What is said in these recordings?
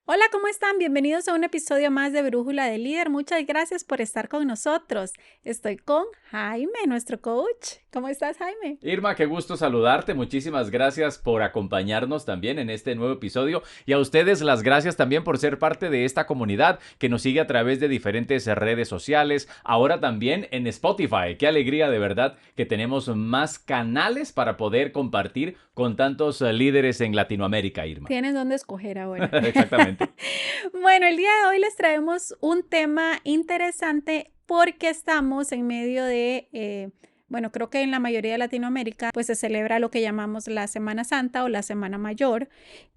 Hola, ¿cómo están? Bienvenidos a un episodio más de Brújula de Líder. Muchas gracias por estar con nosotros. Estoy con Jaime, nuestro coach. ¿Cómo estás, Jaime? Irma, qué gusto saludarte. Muchísimas gracias por acompañarnos también en este nuevo episodio. Y a ustedes las gracias también por ser parte de esta comunidad que nos sigue a través de diferentes redes sociales. Ahora también en Spotify. Qué alegría de verdad que tenemos más canales para poder compartir con tantos líderes en Latinoamérica, Irma. Tienes dónde escoger ahora. Exactamente. Bueno, el día de hoy les traemos un tema interesante porque estamos en medio de, bueno, creo que en la mayoría de Latinoamérica, pues se celebra lo que llamamos la Semana Santa o la Semana Mayor.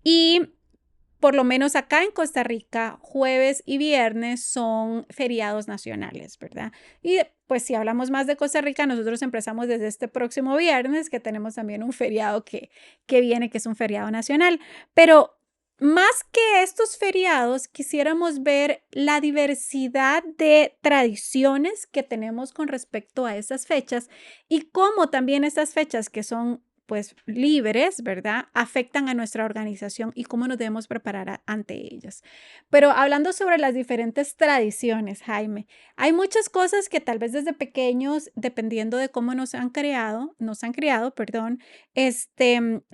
Y por lo menos acá en Costa Rica, jueves y viernes son feriados nacionales, ¿verdad? Y pues si hablamos más de Costa Rica, nosotros empezamos desde este próximo viernes, que tenemos también un feriado que viene, que es un feriado nacional. Pero más que estos feriados, quisiéramos ver la diversidad de tradiciones que tenemos con respecto a estas fechas y cómo también estas fechas que son pues libres, ¿verdad? Afectan a nuestra organización y cómo nos debemos preparar ante ellas. Pero hablando sobre las diferentes tradiciones, Jaime, hay muchas cosas que tal vez desde pequeños, dependiendo de cómo nos han criado, perdón,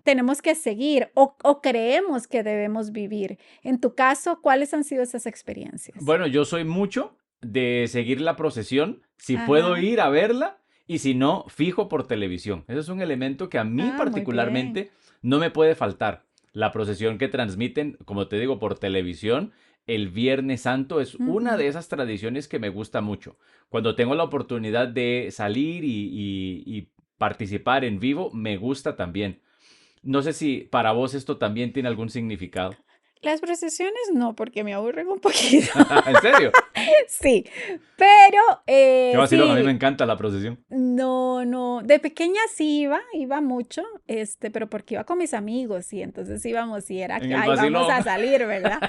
tenemos que seguir o creemos que debemos vivir. En tu caso, ¿cuáles han sido esas experiencias? Bueno, yo soy mucho de seguir la procesión. Si puedo Ajá. ir a verla y si no, fijo por televisión. Ese es un elemento que a mí Ah, muy bien. particularmente no me puede faltar. La procesión que transmiten, como te digo, por televisión el Viernes Santo es una Ujú. de esas tradiciones que me gusta mucho. Cuando tengo la oportunidad de salir y participar en vivo, me gusta también. No sé si para vos esto también tiene algún significado. Las procesiones no, porque me aburren un poquito. ¿En serio? Sí, pero Qué vacilón, a mí me sí, encanta la procesión. no, no, de pequeña sí iba mucho, pero porque iba con mis amigos y entonces íbamos y era En que, el ay, vamos vacilón. a salir, ¿verdad?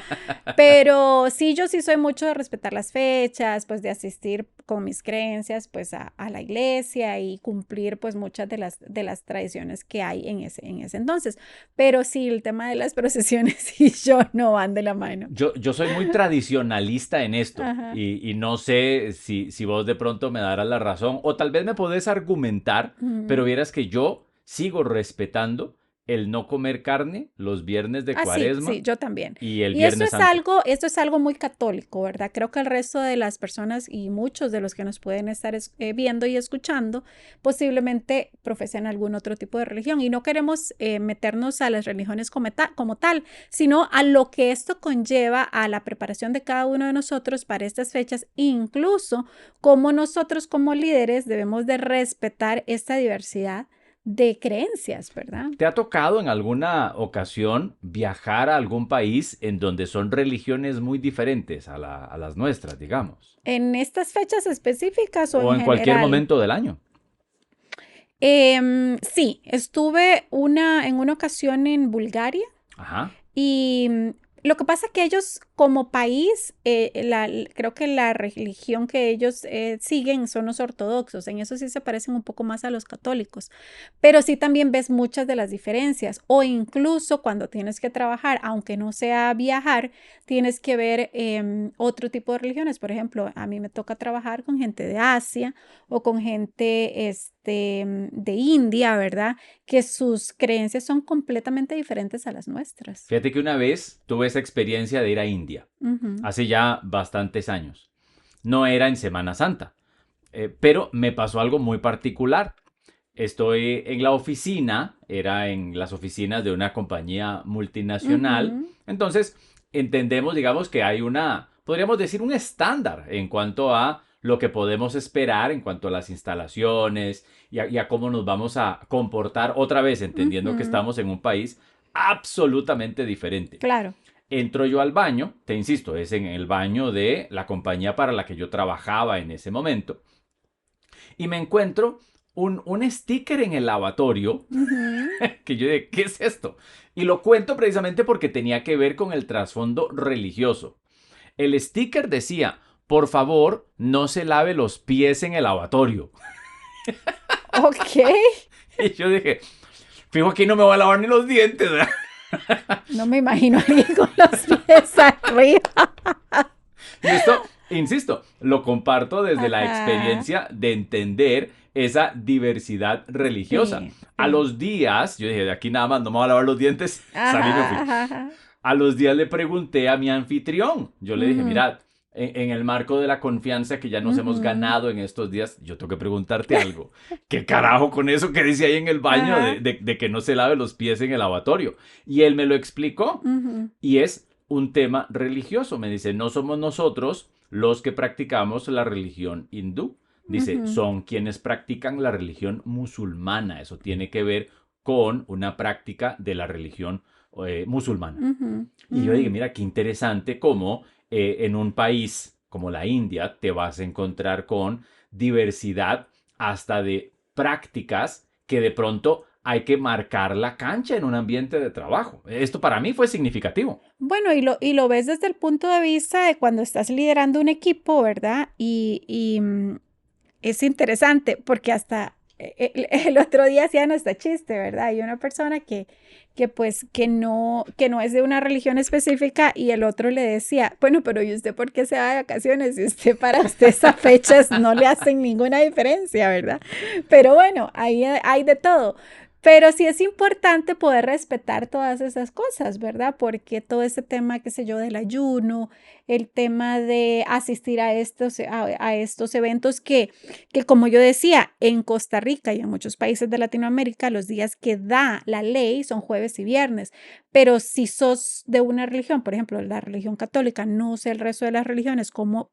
Pero sí, yo sí soy mucho de respetar las fechas, pues de asistir con mis creencias, pues a la iglesia y cumplir pues muchas de las tradiciones que hay en ese entonces. Pero sí, el tema de las procesiones y yo no van de la mano. Yo soy muy tradicionalista en esto Ajá. y no sé si vos de pronto me darás la razón o tal vez me podés argumentar, pero Ujú. vieras que yo sigo respetando el no comer carne los viernes de Ah, sí, Cuaresma sí, yo también. y el Y Viernes Santo. esto es algo muy católico, ¿verdad? Creo que el resto de las personas y muchos de los que nos pueden estar viendo y escuchando posiblemente profesan algún otro tipo de religión y no queremos meternos a las religiones como tal, sino a lo que esto conlleva a la preparación de cada uno de nosotros para estas fechas, incluso cómo nosotros como líderes debemos de respetar esta diversidad de creencias, ¿verdad? ¿Te ha tocado en alguna ocasión viajar a algún país en donde son religiones muy diferentes a las nuestras, digamos? ¿En estas fechas específicas o O en en cualquier general? momento del año. Sí, estuve en una ocasión en Bulgaria Ajá. y lo que pasa es que ellos como país, creo que la religión que ellos siguen son los ortodoxos, en eso sí se parecen un poco más a los católicos, pero sí también ves muchas de las diferencias o incluso cuando tienes que trabajar, aunque no sea viajar, tienes que ver otro tipo de religiones. Por ejemplo, a mí me toca trabajar con gente de Asia o con gente de India, ¿verdad? Que sus creencias son completamente diferentes a las nuestras. Fíjate que una vez tuve esa experiencia de ir a India, Ujú, hace ya bastantes años. No era en Semana Santa, pero me pasó algo muy particular. Estoy en la oficina, era en las oficinas de una compañía multinacional, ujú, entonces entendemos, digamos, que hay una, podríamos decir, un estándar en cuanto a lo que podemos esperar en cuanto a las instalaciones y a cómo nos vamos a comportar otra vez, entendiendo que ujú. estamos en un país absolutamente diferente. Claro. Entro yo al baño, te insisto, es en el baño de la compañía para la que yo trabajaba en ese momento, y me encuentro un sticker en el lavatorio Ujú. que yo dije, ¿qué es esto? Y lo cuento precisamente porque tenía que ver con el trasfondo religioso. El sticker decía, por favor, no se lave los pies en el lavatorio. Ok. Y yo dije, fijo, aquí no me voy a lavar ni los dientes, ¿verdad? No me imagino a alguien con los pies arriba. Y esto, insisto, lo comparto desde la Ajá. experiencia de entender esa diversidad religiosa. Sí, A sí. los días, yo dije, de aquí nada más, no me voy a lavar los dientes, salí y me Ajá, fui. ajá, ajá. A los días le pregunté a mi anfitrión, yo le dije, Ujú, mirad, en el marco de la confianza que ya nos hemos ujú. ganado en estos días, yo tengo que preguntarte algo. ¿Qué carajo con eso que dice ahí en el baño Ajá. de que no se lave los pies en el lavatorio? Y él me lo explicó Ujú, y es un tema religioso. Me dice, no somos nosotros los que practicamos la religión hindú. Dice, ujú, son quienes practican la religión musulmana. Eso tiene que ver con una práctica de la religión musulmana. ujú, Y yo dije, ujú. mira, qué interesante cómo en un país como la India te vas a encontrar con diversidad hasta de prácticas que de pronto hay que marcar la cancha en un ambiente de trabajo. Esto para mí fue significativo. Bueno, y lo ves desde el punto de vista de cuando estás liderando un equipo, ¿verdad? Es interesante porque hasta el otro día hacían hasta chiste, ¿verdad? Hay una persona que pues que no es de una religión específica y el otro le decía, bueno, pero ¿y usted por qué se va de vacaciones? Y usted para usted esas fechas no le hacen ninguna diferencia, ¿verdad? Pero bueno, ahí hay de todo. Pero sí es importante poder respetar todas esas cosas, ¿verdad? Porque todo ese tema, qué sé yo, del ayuno, el tema de asistir a estos eventos que como yo decía, en Costa Rica y en muchos países de Latinoamérica, los días que da la ley son jueves y viernes, pero si sos de una religión, por ejemplo, la religión católica, no sé el resto de las religiones cómo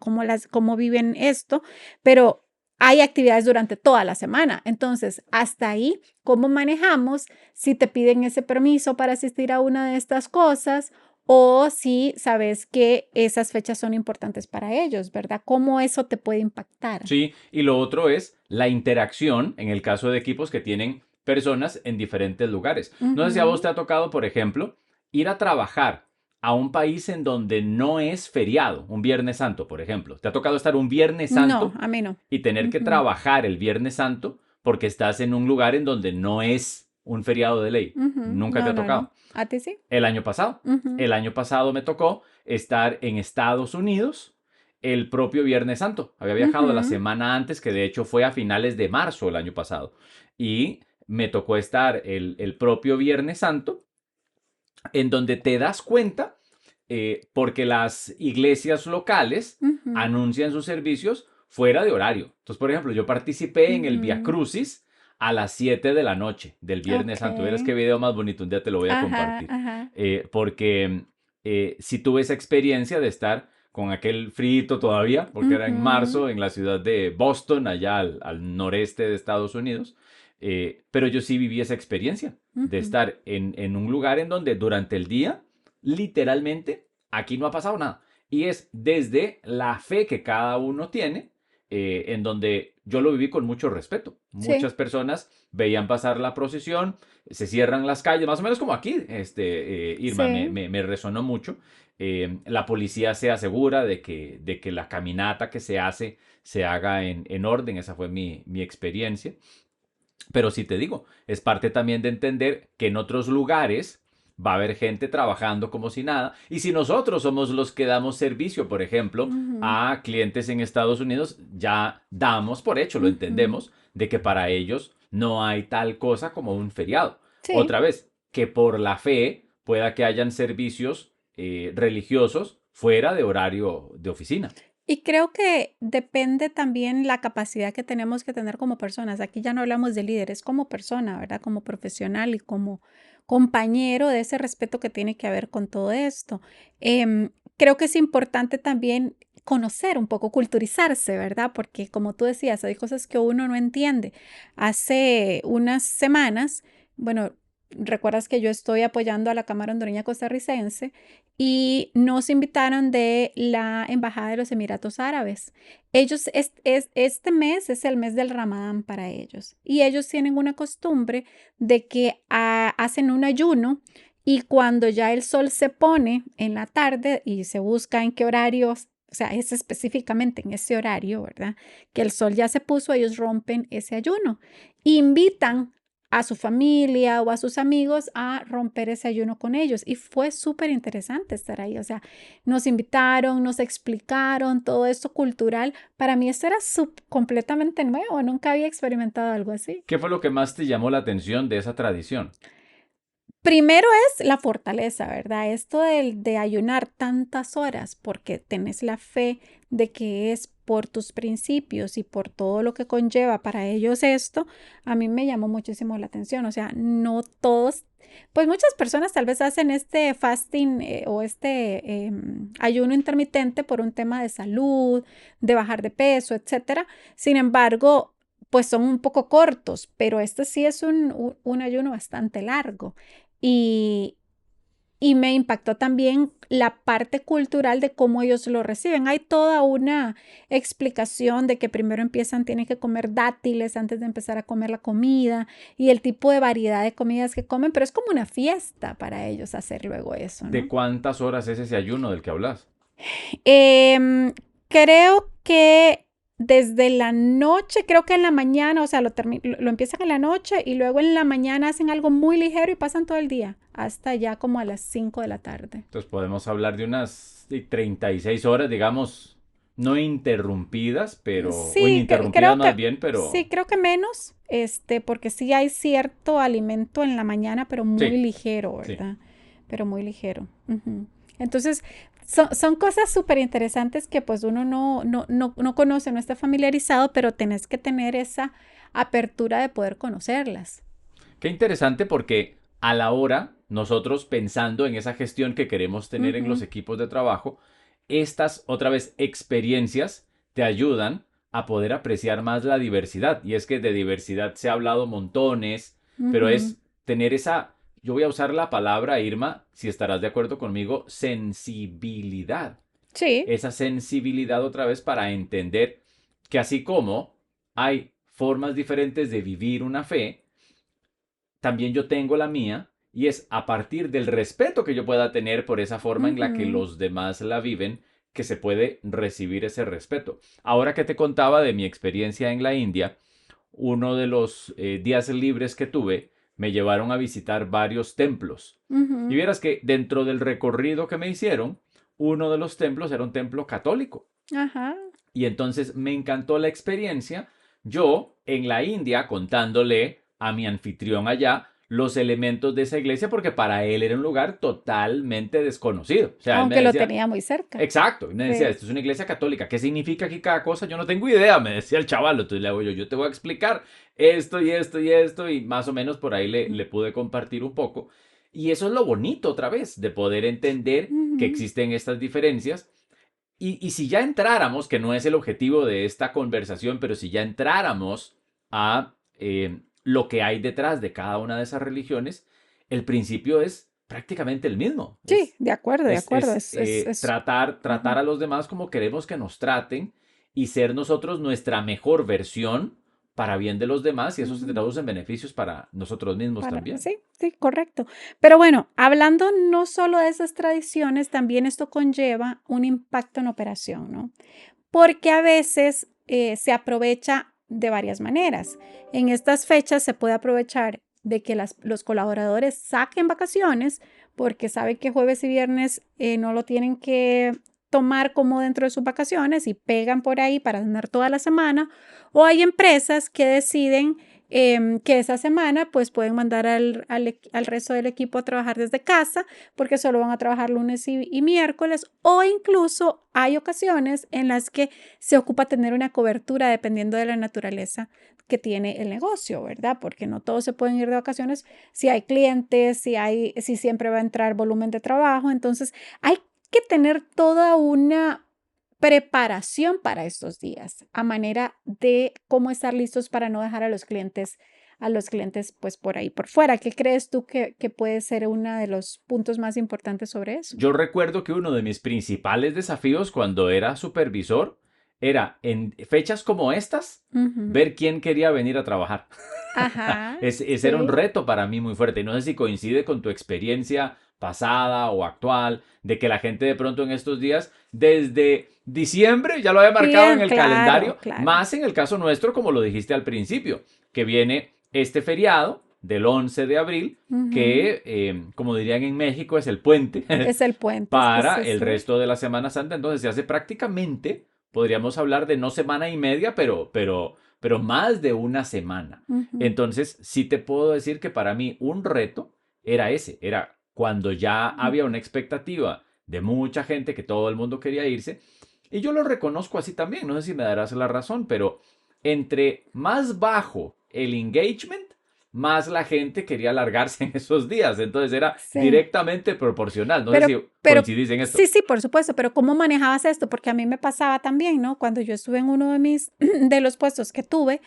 viven esto, pero hay actividades durante toda la semana. Entonces, hasta ahí, ¿cómo manejamos si te piden ese permiso para asistir a una de estas cosas? O si sabes que esas fechas son importantes para ellos, ¿verdad? ¿Cómo eso te puede impactar? Sí, y lo otro es la interacción en el caso de equipos que tienen personas en diferentes lugares. No sé si a vos Ujú. te ha tocado, por ejemplo, ir a trabajar a un país en donde no es feriado, un Viernes Santo, por ejemplo. ¿Te ha tocado estar un Viernes No, Santo a mí no. y tener que Ujú, trabajar el Viernes Santo porque estás en un lugar en donde no es un feriado de ley? ujú. Nunca te No, ha no, no. tocado. ¿A ti sí? El año pasado. Ujú, El año pasado me tocó estar en Estados Unidos el propio Viernes Santo. Había viajado la ujú, semana antes, que de hecho fue a finales de marzo el año pasado. Y me tocó estar el propio Viernes Santo, en donde te das cuenta, porque las iglesias locales ujú, anuncian sus servicios fuera de horario. Entonces, por ejemplo, yo participé en el Via ujú. Crucis a las 7 de la noche del Viernes Santo. Verás qué Okey. video más bonito, un día te lo voy a Ajá, compartir. ajá. Porque sí tuve esa experiencia de estar con aquel frito todavía, porque era en Ujú, marzo en la ciudad de Boston, allá al noreste de Estados Unidos. Pero yo sí viví esa experiencia de ujú. estar en un lugar en donde durante el día, literalmente, aquí no ha pasado nada. Y es desde la fe que cada uno tiene, en donde yo lo viví con mucho respeto. Sí. Muchas personas veían pasar la procesión, se cierran las calles, más o menos como aquí, Irma, Sí. me resonó mucho. La policía se asegura de que la caminata que se hace se haga en orden, esa fue mi experiencia. Pero sí te digo, es parte también de entender que en otros lugares va a haber gente trabajando como si nada. Y si nosotros somos los que damos servicio, por ejemplo, Ujú, a clientes en Estados Unidos, ya damos por hecho, lo ujú. entendemos, de que para ellos no hay tal cosa como un feriado. Sí. Otra vez, que por la fe pueda que hayan servicios religiosos fuera de horario de oficina. Y creo que depende también la capacidad que tenemos que tener como personas. Aquí ya no hablamos de líderes, como persona, ¿verdad? Como profesional y como compañero de ese respeto que tiene que haber con todo esto. Creo que es importante también conocer un poco, culturizarse, ¿verdad? Porque como tú decías, hay cosas que uno no entiende. Hace unas semanas, bueno, recuerdas que yo estoy apoyando a la Cámara Hondureña Costarricense y nos invitaron de la Embajada de los Emiratos Árabes. Ellos, este mes es el mes del Ramadán para ellos y ellos tienen una costumbre de que hacen un ayuno y cuando ya el sol se pone en la tarde y se busca en qué horarios, o sea, es específicamente en ese horario, ¿verdad? Que el sol ya se puso, ellos rompen ese ayuno. Invitan a su familia o a sus amigos a romper ese ayuno con ellos. Y fue súper interesante estar ahí. O sea, nos invitaron, nos explicaron todo esto cultural. Para mí esto era completamente nuevo. Nunca había experimentado algo así. ¿Qué fue lo que más te llamó la atención de esa tradición? Primero es la fortaleza, ¿verdad? Esto de ayunar tantas horas porque tenés la fe de que es por tus principios y por todo lo que conlleva para ellos esto, a mí me llamó muchísimo la atención. O sea, no todos, pues muchas personas tal vez hacen este fasting o este ayuno intermitente por un tema de salud, de bajar de peso, etcétera. Sin embargo, pues son un poco cortos, pero este sí es un ayuno bastante largo. Y, y me impactó también la parte cultural de cómo ellos lo reciben. Hay toda una explicación de que primero tienen que comer dátiles antes de empezar a comer la comida y el tipo de variedad de comidas que comen, pero es como una fiesta para ellos hacer luego eso, ¿De ¿no? cuántas horas es ese ayuno del que hablas? Em, Creo que desde la noche, creo que en la mañana, o sea, lo empiezan en la noche y luego en la mañana hacen algo muy ligero y pasan todo el día, hasta ya como a las 5 de la tarde. Entonces podemos hablar de unas 36 horas, digamos, no interrumpidas, o Sí, ininterrumpidas creo más que, bien, sí, pero creo que menos, porque sí hay cierto alimento en la mañana, pero muy sí, ligero, sí. ¿verdad? Pero muy ligero. Ujú. Entonces, son cosas súper interesantes que pues uno no conoce, no está familiarizado, pero tenés que tener esa apertura de poder conocerlas. Qué interesante porque a la hora, nosotros pensando en esa gestión que queremos tener en los Ujú, equipos de trabajo, estas otra vez experiencias te ayudan a poder apreciar más la diversidad. Y es que de diversidad se ha hablado montones, pero ujú. es tener esa, yo voy a usar la palabra, Irma, si estarás de acuerdo conmigo, sensibilidad. Sí. Esa sensibilidad otra vez para entender que así como hay formas diferentes de vivir una fe, también yo tengo la mía y es a partir del respeto que yo pueda tener por esa forma en la que Ujú, los demás la viven que se puede recibir ese respeto. Ahora que te contaba de mi experiencia en la India, uno de los días libres que tuve me llevaron a visitar varios templos. Y ujú. vieras que dentro del recorrido que me hicieron, uno de los templos era un templo católico. Ajá. Y entonces me encantó la experiencia. Yo en la India contándole a mi anfitrión allá los elementos de esa iglesia porque para él era un lugar totalmente desconocido. O sea, él me Aunque lo decía, tenía muy cerca. exacto, y me decía, Sí. esto es una iglesia católica, ¿qué significa aquí cada cosa? Yo no tengo idea, me decía el chaval. Entonces le hago yo te voy a explicar esto y esto y esto y más o menos por ahí le pude compartir un poco. Y eso es lo bonito otra vez, de poder entender que Ujú, existen estas diferencias y si ya entráramos, que no es el objetivo de esta conversación, pero si ya entráramos a lo que hay detrás de cada una de esas religiones, el principio es prácticamente el mismo. sí, de acuerdo, de acuerdo. Tratar Ujú. a los demás como queremos que nos traten y ser nosotros nuestra mejor versión para bien de los demás y eso se Ujú. traduce en beneficios para nosotros mismos también. Sí, sí, correcto. Pero bueno, hablando no solo de esas tradiciones, también esto conlleva un impacto en operación, ¿no? Porque a veces se aprovecha de varias maneras. En estas fechas se puede aprovechar de que los colaboradores saquen vacaciones porque saben que jueves y viernes no lo tienen que tomar como dentro de sus vacaciones y pegan por ahí para tener toda la semana. O hay empresas que deciden que esa semana pues pueden mandar al resto del equipo a trabajar desde casa porque solo van a trabajar lunes y miércoles o incluso hay ocasiones en las que se ocupa tener una cobertura dependiendo de la naturaleza que tiene el negocio, ¿verdad? Porque no todos se pueden ir de vacaciones si hay clientes, si siempre va a entrar volumen de trabajo, entonces hay que tener toda una preparación para estos días, a manera de cómo estar listos para no dejar a los clientes pues por ahí por fuera. ¿Qué crees tú que puede ser uno de los puntos más importantes sobre eso? Yo recuerdo que uno de mis principales desafíos cuando era supervisor era en fechas como estas Ujú. ver quién quería venir a trabajar. Ajá, Ese era un sí. reto para mí muy fuerte. No sé si coincide con tu experiencia pasada o actual, de que la gente de pronto en estos días, desde diciembre, ya lo había marcado en Bien, el claro, calendario, claro. más en el caso nuestro, como lo dijiste al principio, que viene este feriado del 11 de abril, Ujú. que, como dirían en México, es el puente Es el puente, sí, para sí, el sí. resto de la Semana Santa. Entonces se hace prácticamente, podríamos hablar de no semana y media, pero más de una semana. Ujú, Entonces sí te puedo decir que para mí un reto era ese, era cuando ya había ujú. una expectativa de mucha gente, que todo el mundo quería irse. Y yo lo reconozco así también, no sé si me darás la razón, pero entre más bajo el engagement, más la gente quería alargarse en esos días. Entonces era Sí. directamente proporcional. No sé Pero si pero coincidís en sí, esto. sí, por supuesto, pero ¿cómo manejabas esto? Porque a mí me pasaba también, ¿no? Cuando yo estuve en uno de mis de los puestos que tuve,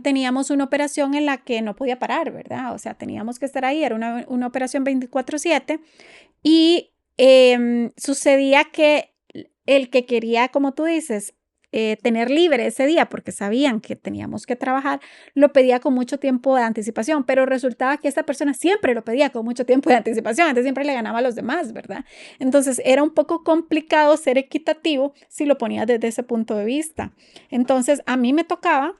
teníamos una operación en la que no podía parar, ¿verdad? O sea, teníamos que estar ahí, era una operación 24/7 y, sucedía que el que quería, como tú dices, tener libre ese día, porque sabían que teníamos que trabajar, lo pedía con mucho tiempo de anticipación, pero resultaba que esta persona siempre lo pedía con mucho tiempo de anticipación, antes siempre le ganaba a los demás, ¿verdad? Entonces era un poco complicado ser equitativo si lo ponías desde ese punto de vista. Entonces a mí me tocaba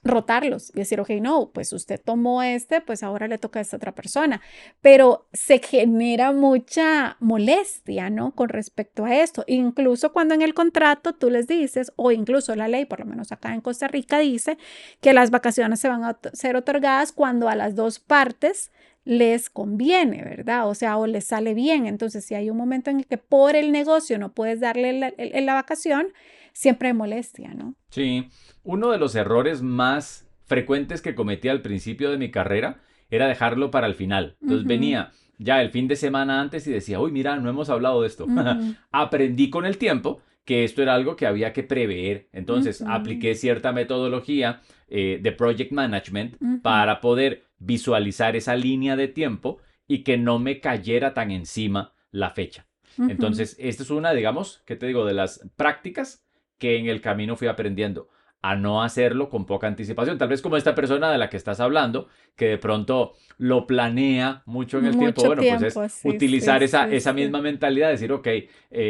rotarlos y decir, ok, no, pues usted tomó este, pues ahora le toca a esta otra persona, pero se genera mucha molestia, ¿no? Con respecto a esto, incluso cuando en el contrato tú les dices, o incluso la ley, por lo menos acá en Costa Rica, dice que las vacaciones se van a ser otorgadas cuando a las dos partes les conviene, ¿verdad? O sea, o les sale bien. Entonces, si hay un momento en el que por el negocio no puedes darle la vacación, siempre hay molestia, ¿no? Sí, uno de los errores más frecuentes que cometí al principio de mi carrera era dejarlo para el final. Entonces Ujú, venía ya el fin de semana antes y decía, uy, mira, no hemos hablado de esto. ujú. Aprendí con el tiempo que esto era algo que había que prever. Entonces Ujú, apliqué cierta metodología de project management ujú, para poder visualizar esa línea de tiempo y que no me cayera tan encima la fecha. ujú. Entonces, esta es una, digamos, ¿qué te digo? De las prácticas que en el camino fui aprendiendo a no hacerlo con poca anticipación. Tal vez como esta persona de la que estás hablando, que de pronto lo planea mucho en el tiempo, Mucho bueno, pues es tiempo, sí, sí, utilizar esa, sí, esa sí. misma mentalidad, decir, ok,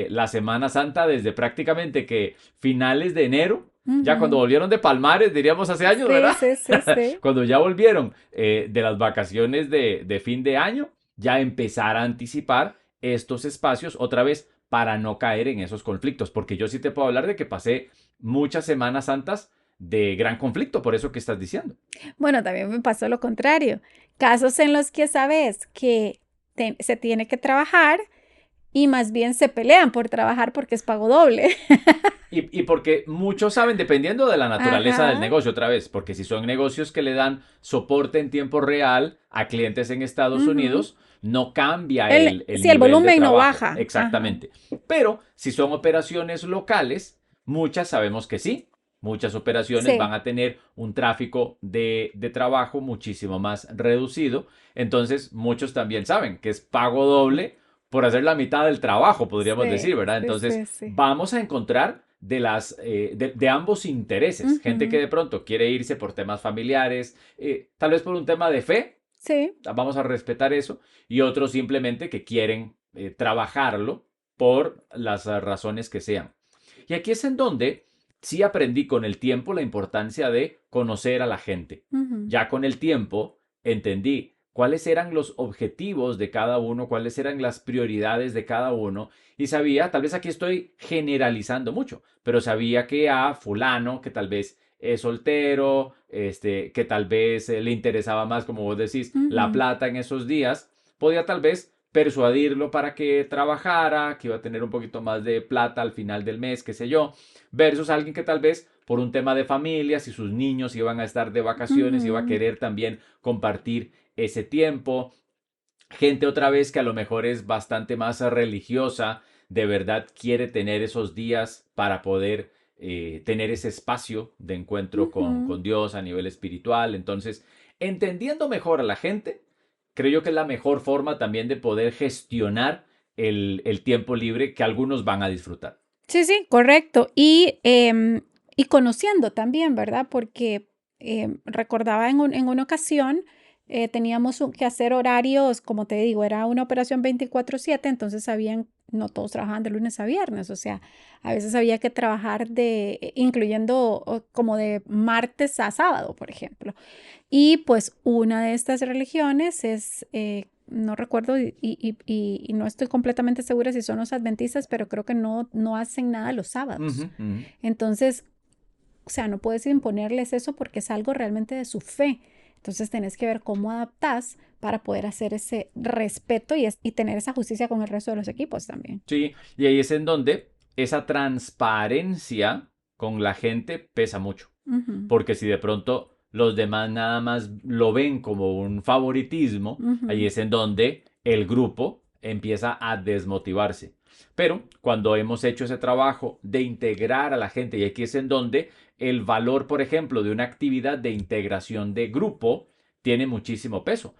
la Semana Santa desde prácticamente que finales de enero, ya cuando Ujú. volvieron de Palmares, diríamos hace años, Sí, ¿verdad? sí, sí, sí. Cuando ya volvieron de las vacaciones de fin de año, ya empezar a anticipar estos espacios otra vez para no caer en esos conflictos, porque yo sí te puedo hablar de que pasé muchas Semanas Santas de gran conflicto, por eso que estás diciendo. Bueno, también me pasó lo contrario. Casos en los que sabes que se tiene que trabajar y más bien se pelean por trabajar porque es pago doble. Y porque muchos saben, dependiendo de la naturaleza del Ajá. negocio, otra vez, porque si son negocios que le dan soporte en tiempo real a clientes en Estados Ujú. Unidos, no cambia El, el sí, el nivel de volumen no trabajo, baja. Ajá. exactamente. Pero si son operaciones locales, muchas sabemos que sí. Muchas operaciones Sí. van a tener un tráfico de trabajo muchísimo más reducido. Entonces, muchos también saben que es pago doble por hacer la mitad del trabajo, podríamos Sí, decir, ¿verdad? sí, Entonces, sí, sí. vamos a encontrar de ambos intereses. Gente que Ujú. de pronto quiere irse por temas familiares, tal vez por un tema de fe, Sí. vamos a respetar eso, y otros simplemente que quieren trabajarlo por las razones que sean. Y aquí es en donde sí aprendí con el tiempo la importancia de conocer a la gente. Ujú, Ya con el tiempo entendí cuáles eran los objetivos de cada uno, cuáles eran las prioridades de cada uno, y sabía, tal vez aquí estoy generalizando mucho, pero sabía que a fulano, que tal vez es soltero, que tal vez le interesaba más, como vos decís, la ujú, plata en esos días, podía tal vez persuadirlo para que trabajara, que iba a tener un poquito más de plata al final del mes, qué sé yo, versus alguien que tal vez por un tema de familia, si sus niños iban a estar de vacaciones, iba a ujú, querer también compartir ese tiempo. Gente otra vez que a lo mejor es bastante más religiosa, de verdad quiere tener esos días para poder tener ese espacio de encuentro ujú. con Dios a nivel espiritual. Entonces, entendiendo mejor a la gente, creo yo que es la mejor forma también de poder gestionar el tiempo libre que algunos van a disfrutar. Sí, sí, correcto. Y conociendo también, ¿verdad? Porque recordaba en una ocasión, teníamos que hacer horarios, como te digo, era una operación 24/7, entonces no todos trabajaban de lunes a viernes, o sea, a veces había que trabajar incluyendo como de martes a sábado, por ejemplo. Y pues una de estas religiones es, no recuerdo y no estoy completamente segura si son los adventistas, pero creo que no hacen nada los sábados. Ujú, ujú. Entonces, o sea, no puedes imponerles eso porque es algo realmente de su fe. Entonces tenés que ver cómo adaptás para poder hacer ese respeto y tener esa justicia con el resto de los equipos también. Sí, y ahí es en donde esa transparencia con la gente pesa mucho. Ujú, Porque si de pronto los demás nada más lo ven como un favoritismo, ahí ujú, es en donde el grupo empieza a desmotivarse. Pero cuando hemos hecho ese trabajo de integrar a la gente, y aquí es en donde el valor, por ejemplo, de una actividad de integración de grupo tiene muchísimo peso.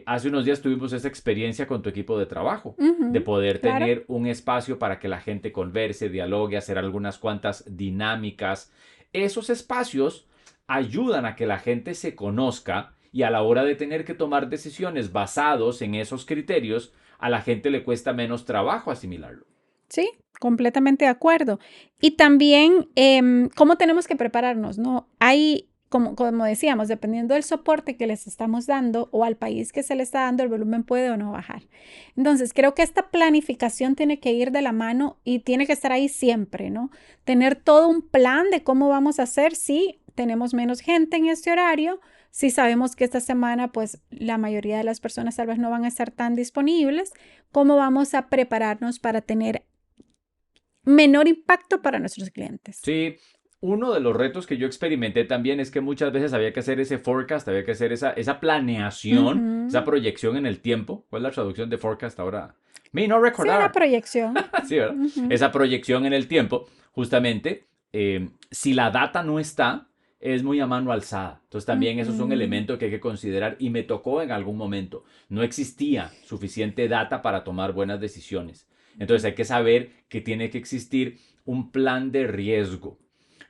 Hace unos días tuvimos esa experiencia con tu equipo de trabajo, de ujú, poder claro. tener un espacio para que la gente converse, dialogue, hacer algunas cuantas dinámicas. Esos espacios ayudan a que la gente se conozca y a la hora de tener que tomar decisiones basados en esos criterios, a la gente le cuesta menos trabajo asimilarlo. Sí, completamente de acuerdo. Y también, cómo tenemos que prepararnos, ¿no? Hay, como decíamos, dependiendo del soporte que les estamos dando o al país que se le está dando, el volumen puede o no bajar. Entonces, creo que esta planificación tiene que ir de la mano y tiene que estar ahí siempre, ¿no? Tener todo un plan de cómo vamos a hacer si tenemos menos gente en este horario, si sabemos que esta semana, pues, la mayoría de las personas tal vez no van a estar tan disponibles, cómo vamos a prepararnos para tener menor impacto para nuestros clientes. Sí, uno de los retos que yo experimenté también es que muchas veces había que hacer ese forecast, había que hacer esa planeación, esa Ujú. proyección en el tiempo. ¿Cuál es la traducción de forecast ahora? Me no Sí, una recordar. proyección. Sí, ¿verdad? Ujú, Esa proyección en el tiempo, justamente, si la data no está, es muy a mano alzada. Entonces también eso es un ujú. elemento que hay que considerar y me tocó en algún momento. No existía suficiente data para tomar buenas decisiones. Entonces hay que saber que tiene que existir un plan de riesgo.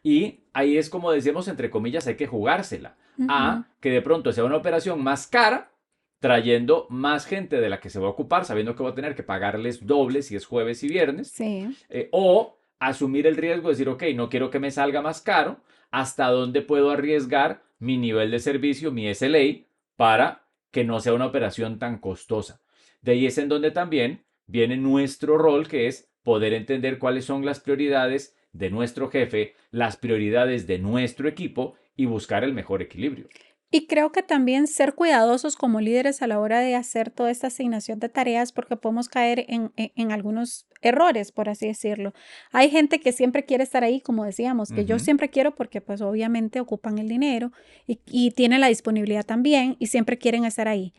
Y ahí es como decimos, entre comillas, hay que jugársela. Ujú. A que de pronto sea una operación más cara, trayendo más gente de la que se va a ocupar, sabiendo que va a tener que pagarles doble si es jueves y viernes, Sí. o asumir el riesgo de decir, ok, no quiero que me salga más caro, ¿hasta dónde puedo arriesgar mi nivel de servicio, mi SLA, para que no sea una operación tan costosa? De ahí es en donde también viene nuestro rol, que es poder entender cuáles son las prioridades de nuestro jefe, las prioridades de nuestro equipo y buscar el mejor equilibrio. Y creo que también ser cuidadosos como líderes a la hora de hacer toda esta asignación de tareas, porque podemos caer en algunos errores, por así decirlo. Hay gente que siempre quiere estar ahí, como decíamos, que yo Ujú. siempre quiero porque pues obviamente ocupan el dinero y tienen la disponibilidad también y siempre quieren estar ahí.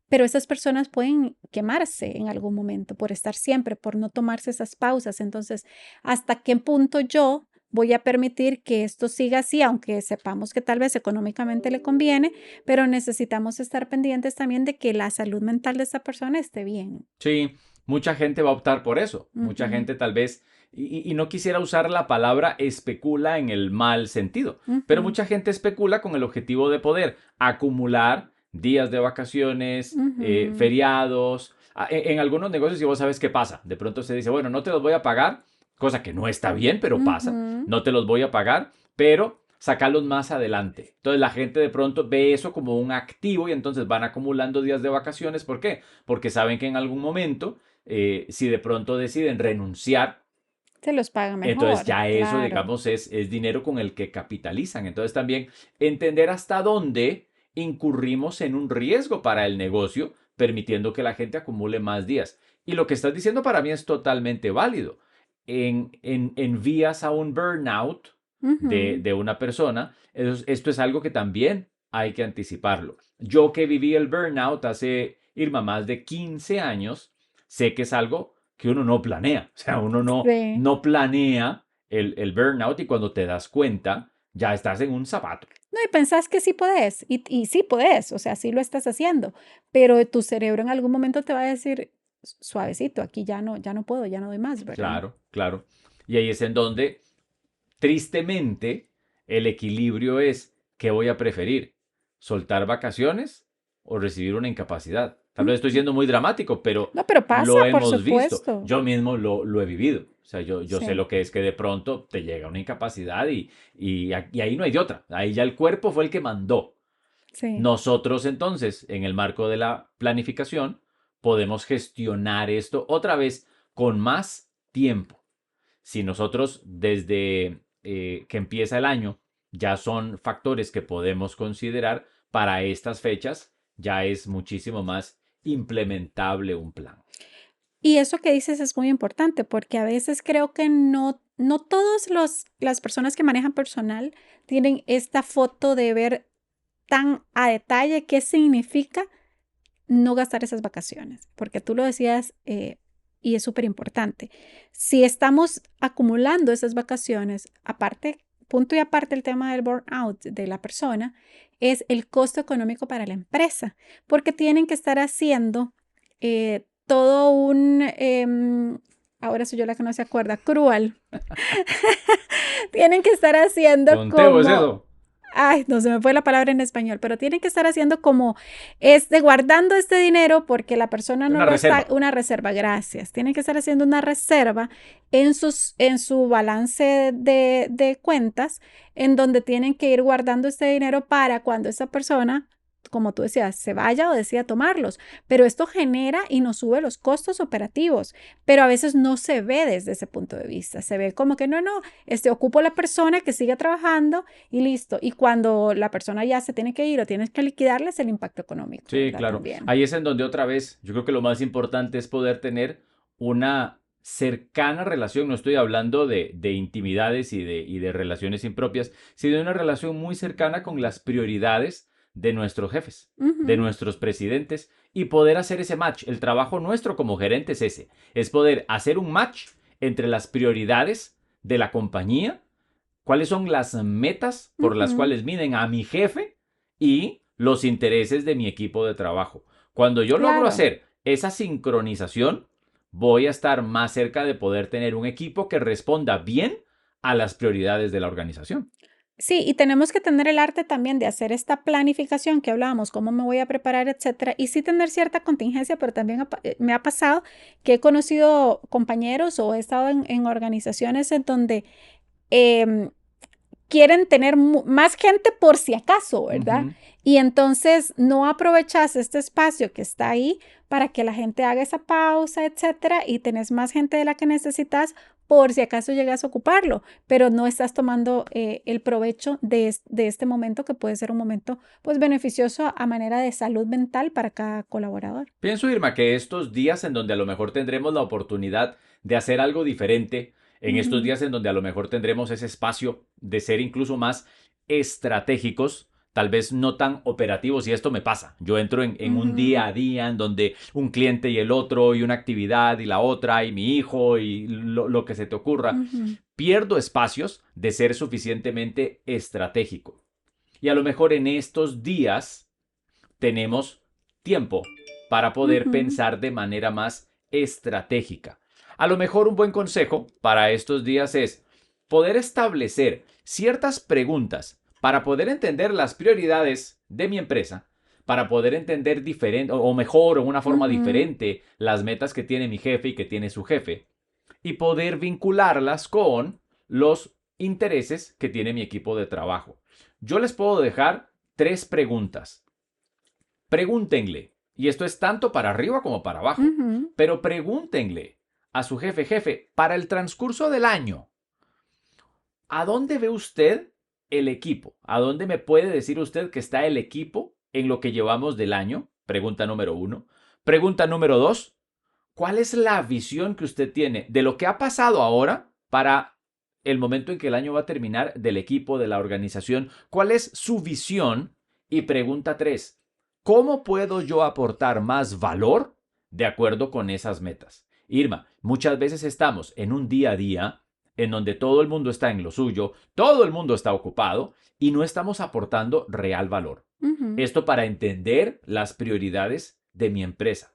Pero esas personas pueden quemarse en algún momento por estar siempre, por no tomarse esas pausas. Entonces, ¿hasta qué punto yo voy a permitir que esto siga así, aunque sepamos que tal vez económicamente le conviene, pero necesitamos estar pendientes también de que la salud mental de esa persona esté bien? Sí, mucha gente va a optar por eso. Mucha Ujú, gente tal vez, y no quisiera usar la palabra especula en el mal sentido, pero ujú, mucha gente especula con el objetivo de poder acumular días de vacaciones, ujú, feriados. En algunos negocios, y vos sabes qué pasa, de pronto se dice, bueno, no te los voy a pagar, cosa que no está bien, pero pasa, ujú. no te los voy a pagar, pero sacarlos más adelante. Entonces la gente de pronto ve eso como un activo y entonces van acumulando días de vacaciones. ¿Por qué? Porque saben que en algún momento, si de pronto deciden renunciar, Se los paga entonces mejor, ya eso, claro. digamos, es dinero con el que capitalizan. Entonces también entender hasta dónde incurrimos en un riesgo para el negocio, permitiendo que la gente acumule más días. Y lo que estás diciendo para mí es totalmente válido. En vías a un burnout Ujú, de una persona, esto es algo que también hay que anticiparlo. Yo que viví el burnout hace, Irma, más de 15 años, sé que es algo que uno no planea. O sea, uno sí. no planea el burnout y cuando te das cuenta, ya estás en un zapato. No, y pensás que sí podés, y sí podés, o sea, sí lo estás haciendo, pero tu cerebro en algún momento te va a decir: Suavecito, aquí ya no puedo, ya no doy más", ¿verdad? Claro, claro. Y ahí es en donde, tristemente, el equilibrio es, ¿qué voy a preferir? ¿Soltar vacaciones o recibir una incapacidad. Tal vez estoy siendo muy dramático, pero No, pero lo pasa, por hemos visto. supuesto. Yo mismo lo he vivido. O sea, yo sé Sí, lo que es que de pronto te llega una incapacidad y ahí no hay de otra. Ahí ya el cuerpo fue el que mandó. sí. Nosotros entonces, en el marco de la planificación, podemos gestionar esto otra vez con más tiempo. Si nosotros desde que empieza el año ya son factores que podemos considerar para estas fechas, ya es muchísimo más implementable un plan. Y eso que dices es muy importante porque a veces creo que no todas las personas que manejan personal tienen esta foto de ver tan a detalle qué significa no gastar esas vacaciones, porque tú lo decías y es súper importante. Si estamos acumulando esas vacaciones, aparte, punto y aparte el tema del burnout de la persona, es el costo económico para la empresa, porque tienen que estar haciendo todo ahora soy yo la que no se acuerda, cruel. Tienen que estar haciendo Conteo es como eso. ay, no se me fue la palabra en español, pero tienen que estar haciendo como guardando este dinero porque la persona no Una lo está, reserva. una reserva, gracias. Tienen que estar haciendo una reserva en su balance de cuentas, en donde tienen que ir guardando este dinero para cuando esa persona, como tú decías, se vaya o decida tomarlos. Pero esto genera y nos sube los costos operativos, pero a veces no se ve desde ese punto de vista. Se ve como que no, ocupo la persona que siga trabajando y listo. Y cuando la persona ya se tiene que ir o tienes que liquidarles el impacto económico, Sí, ¿verdad? claro. También. Ahí es en donde otra vez, yo creo que lo más importante es poder tener una cercana relación. No estoy hablando de intimidades y de relaciones impropias, sino de una relación muy cercana con las prioridades de nuestros jefes, de Ujú, nuestros presidentes y poder hacer ese match. El trabajo nuestro como gerente es ese, es poder hacer un match entre las prioridades de la compañía, cuáles son las metas por las ujú, cuales miden a mi jefe y los intereses de mi equipo de trabajo. Cuando yo logro claro. hacer esa sincronización, voy a estar más cerca de poder tener un equipo que responda bien a las prioridades de la organización. Sí, y tenemos que tener el arte también de hacer esta planificación que hablábamos, cómo me voy a preparar, etcétera, y sí tener cierta contingencia, pero también me ha pasado que he conocido compañeros o he estado en organizaciones en donde em, quieren tener más gente por si acaso, ¿verdad? Ujú. Y entonces no aprovechas este espacio que está ahí para que la gente haga esa pausa, etcétera, y tenés más gente de la que necesitas por si acaso llegas a ocuparlo, pero no estás tomando el provecho de este momento que puede ser un momento pues beneficioso a manera de salud mental para cada colaborador. Pienso, Irma, que estos días en donde a lo mejor tendremos la oportunidad de hacer algo diferente, en estos Ujú, días en donde a lo mejor tendremos ese espacio de ser incluso más estratégicos, tal vez no tan operativos, y esto me pasa. Yo entro en un ujú, día a día en donde un cliente y el otro, y una actividad y la otra, y mi hijo, y lo que se te ocurra. ujú, Pierdo espacios de ser suficientemente estratégico. Y a lo mejor en estos días tenemos tiempo para poder ujú, pensar de manera más estratégica. A lo mejor un buen consejo para estos días es poder establecer ciertas preguntas para poder entender las prioridades de mi empresa, para poder entender diferente o mejor o una forma ujú. diferente las metas que tiene mi jefe y que tiene su jefe y poder vincularlas con los intereses que tiene mi equipo de trabajo. Yo les puedo dejar tres preguntas. Pregúntenle, y esto es tanto para arriba como para abajo, Ujú, pero pregúntenle a su jefe, para el transcurso del año, ¿a dónde ve usted el equipo? ¿A dónde me puede decir usted que está el equipo en lo que llevamos del año? Pregunta número uno. Pregunta número dos, ¿cuál es la visión que usted tiene de lo que ha pasado ahora para el momento en que el año va a terminar del equipo, de la organización? ¿Cuál es su visión? Y pregunta tres, ¿cómo puedo yo aportar más valor de acuerdo con esas metas? Irma, muchas veces estamos en un día a día en donde todo el mundo está en lo suyo, todo el mundo está ocupado y no estamos aportando real valor. ujú. Esto para entender las prioridades de mi empresa.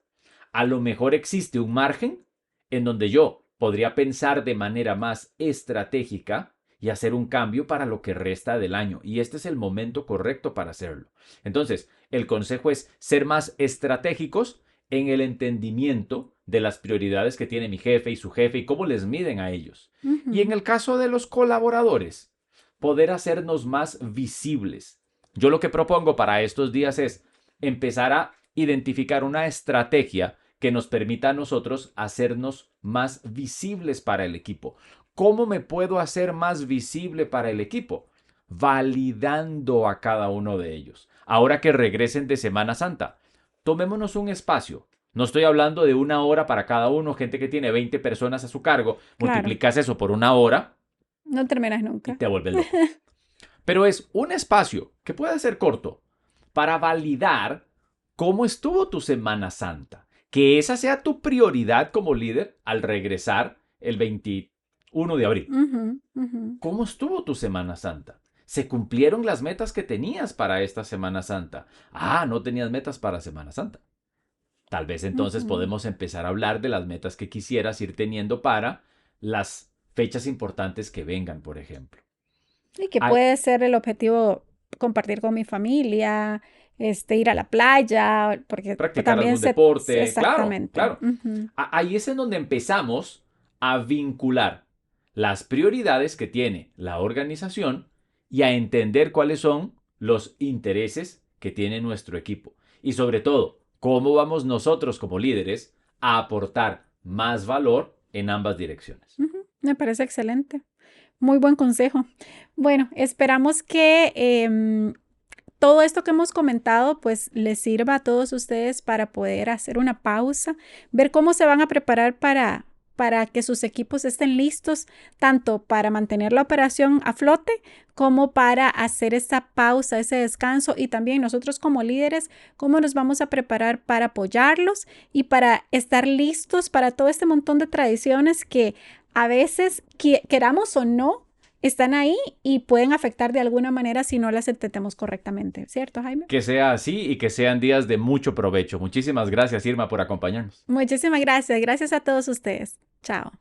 A lo mejor existe un margen en donde yo podría pensar de manera más estratégica y hacer un cambio para lo que resta del año. Y este es el momento correcto para hacerlo. Entonces, el consejo es ser más estratégicos en el entendimiento de las prioridades que tiene mi jefe y su jefe y cómo les miden a ellos. Y en el caso de los colaboradores, poder hacernos más visibles. Yo lo que propongo para estos días es empezar a identificar una estrategia que nos permita a nosotros hacernos más visibles para el equipo. ¿Cómo me puedo hacer más visible para el equipo? Validando a cada uno de ellos. Ahora que regresen de Semana Santa, tomémonos un espacio. No estoy hablando de 1 hora para cada uno, gente que tiene 20 personas a su cargo. Claro, Multiplicas eso por 1 hora no terminas y nunca. te vuelves loco. Pero es un espacio que puede ser corto para validar cómo estuvo tu Semana Santa. Que esa sea tu prioridad como líder al regresar el 21 de abril. ¿Cómo estuvo tu Semana Santa? ¿Se cumplieron las metas que tenías para esta Semana Santa? Ah, no tenías metas para Semana Santa. Tal vez entonces podemos empezar a hablar de las metas que quisieras ir teniendo para las fechas importantes que vengan, por ejemplo. Y que Ah, puede ser el objetivo compartir con mi familia, ir a la playa, porque practicar también algún deporte, claro, exactamente. claro. Ahí es en donde empezamos a vincular las prioridades que tiene la organización y a entender cuáles son los intereses que tiene nuestro equipo. Y sobre todo, cómo vamos nosotros como líderes a aportar más valor en ambas direcciones. Me parece excelente. Muy buen consejo. Bueno, esperamos que todo esto que hemos comentado pues les sirva a todos ustedes para poder hacer una pausa, ver cómo se van a preparar para que sus equipos estén listos, tanto para mantener la operación a flote como para hacer esa pausa, ese descanso y también nosotros como líderes, cómo nos vamos a preparar para apoyarlos y para estar listos para todo este montón de tradiciones que a veces, queramos o no, están ahí y pueden afectar de alguna manera si no las entendemos correctamente, ¿cierto, Jaime? Que sea así y que sean días de mucho provecho. Muchísimas gracias, Irma, por acompañarnos. Muchísimas gracias. Gracias a todos ustedes. Chao.